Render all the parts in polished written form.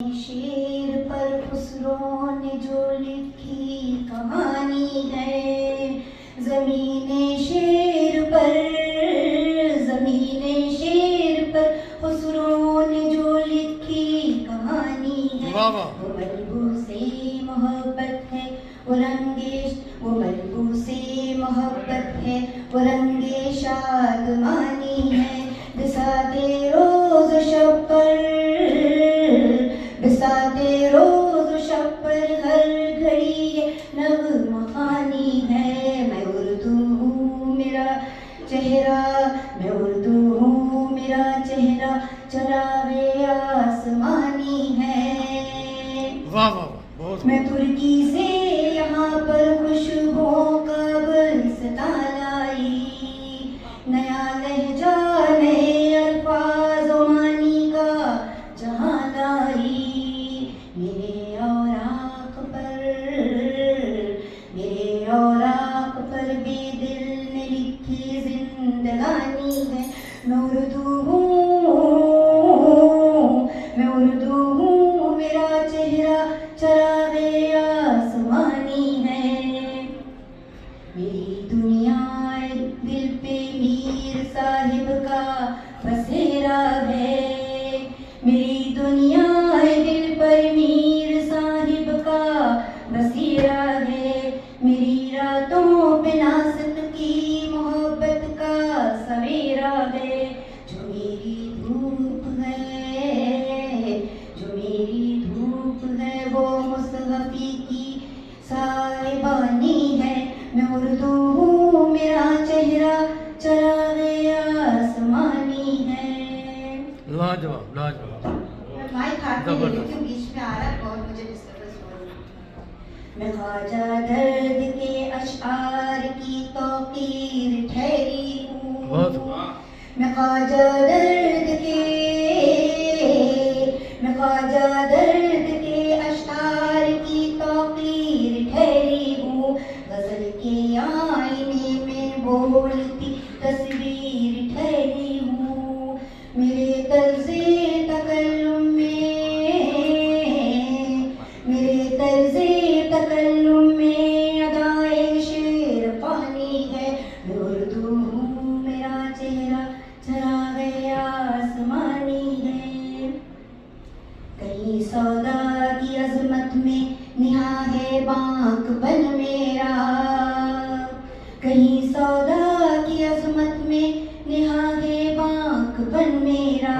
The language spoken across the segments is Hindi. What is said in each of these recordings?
शेर पर खुसरो ने जो लिखी कहानी है, ज़मीने शेर पर खुसरो ने जो लिखी कहानी है। वो मलबू से मोहब्बत है, वो मलबू से मोहब्बत है, वो रंगे शादमानी है। बिसाते रोज शब पर हर घड़ी ये नगमानी है। मैं उर्दू हूँ मेरा चेहरा चरागे आसमानी है। वाह वाह बहुत। मैं तुर्की से यहाँ पर खुशबुओं का गुलसिता लाई, नया लहजा नए अल्फाज मानी का जहाँ लाई। मेरे औराक पर बेदिल ने लिखी जिंदगानी है। मैं उर्दू हूँ मेरा चेहरा चरागे आसमानी है। मेरी दुनिया दिल पे मीर साहिब का बसेरा है। मेरी दुनिया दिल पर मीर साहिब का बसेरा है। मेरी रातों पे नासिक की मोहब्बत का सवेरा है। जो मेरी धूप है वो मुस्तफी की साहिबानी है। मैं उर्दू हूँ मेरा चेहरा चरागे आसमानी है। लाजवाब लाजवाब। माइक हाथ में लेती हूँ, बीच में आ रहा है, बहुत मुझे डिस्टर्बेंस हो रही है। मैं ख्वाजा दर्द के अशआर की तौकीर ठहरी हूँ। मैं ख्वाजा दर्द के अशआर की तौकीर ठहरी हूँ। गजल के आईने में बोलती तस्वीर ठहरी हूँ। मेरे तर्ज़े तकल्लुम में अदाए शेर पानी है। मैं उर्दू हूँ मेरा चेहरा चरागे आसमानी है। कहीं सौदा की अजमत में निहा है बांकपन मेरा, कहीं सौदा की अजमत में निहा है बांकपन मेरा।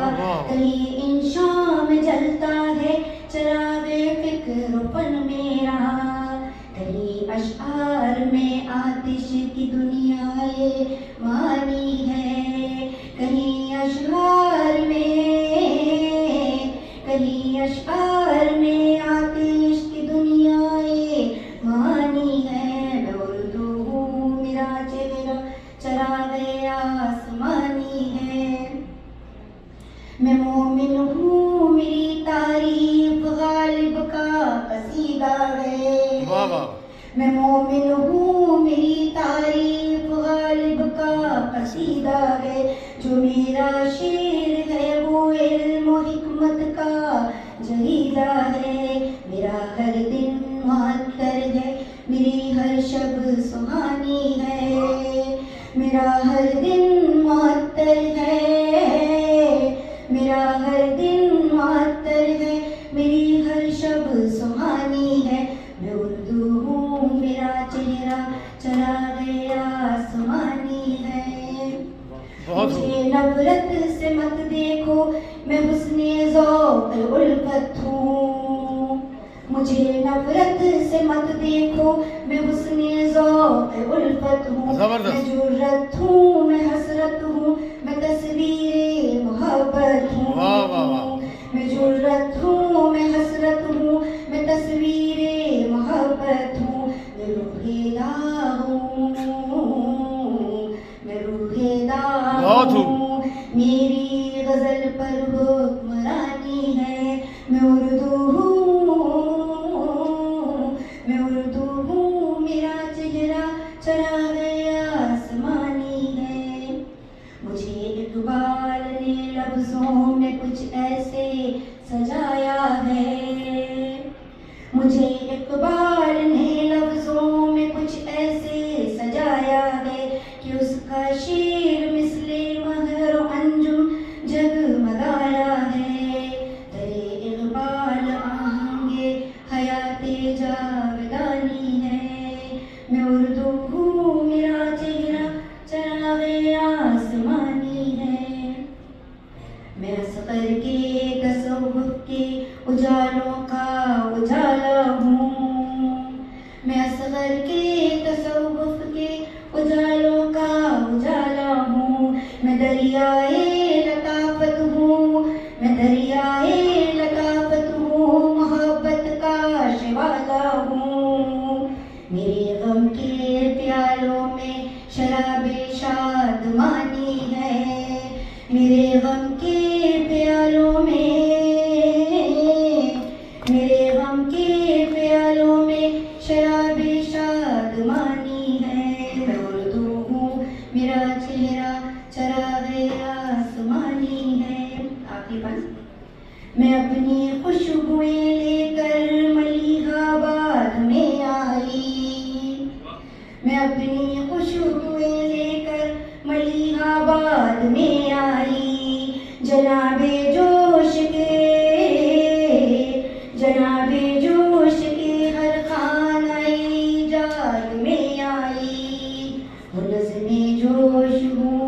कहीं इंशा में जलता है चरागे फिक्रपन मेरा। कहीं अशआर में आतिश की दुनिया ये मानी है। कहीं अशआर में आतिश की दुनिया ये मानी है। मैं उर्दू हूँ मेरा चेहरा चरागे आसमानी है। मैं मोमिन हूँ मेरी तारीफ गालिब का कसीदा है। मैं मोमिन हूँ मेरी तारीफ गालिब का कसीदा है। जो मेरा शेर है वो इल्म हिकमत का जरीदा है। मेरा हर दिन मुअत्तर है, मेरी हर शब सुहानी है। मेरा हर दिन मुअत्तर है, मेरी हर शब सुहानी है। मैं उर्दू हूँ मेरा चेहरा चरागे आसमानी है। मुझे नफरत से मत देखो, मैं हुस्ने ज़ौक़ उल्फत हूँ। मुझे नफरत से मत देखो, मैं हुस्ने ज़ौक़ उल्फत हूँ। मैं जुर्रत हूँ, मैं हसरत हूँ, मैं तस्वीर मोहब्बत हूँ। मैं जुर्रत हूँ, मैं हसरत हूँ, मैं तस्वीर मोहब्बत हूँ। मैं रूहेदा हूँ, मेरी गजल पर हुक्मरानी है। मैं उर्दू हूँ मेरा चेहरा चरागे आसमानी है। उजालों का उजाला हूँ। मैं असगर के तसव्वुफ के उजालों का उजाला हूँ। मैं दरियाए लताफत हूँ, मैं दरियाए लताफत हूँ, मोहब्बत का शिवाला हूँ। मेरे गम के प्यालों में शराबे शादमानी है, मेरे गम के प्यालों में, मेरे गम के प्यालों में शराबे शादमानी है। मैं उर्दू हूँ, मेरा चेहरा चरागे आसमानी है। आखिरी पंक्ति। मैं अपनी खुशबुएं लेकर मलिहाबाद में आई, मैं अपनी खुशबुएं लेकर मलिहाबाद में आई। जनाबे जोश के हर खानाई जाग में आई। वो नज़्मे जोश हूँ,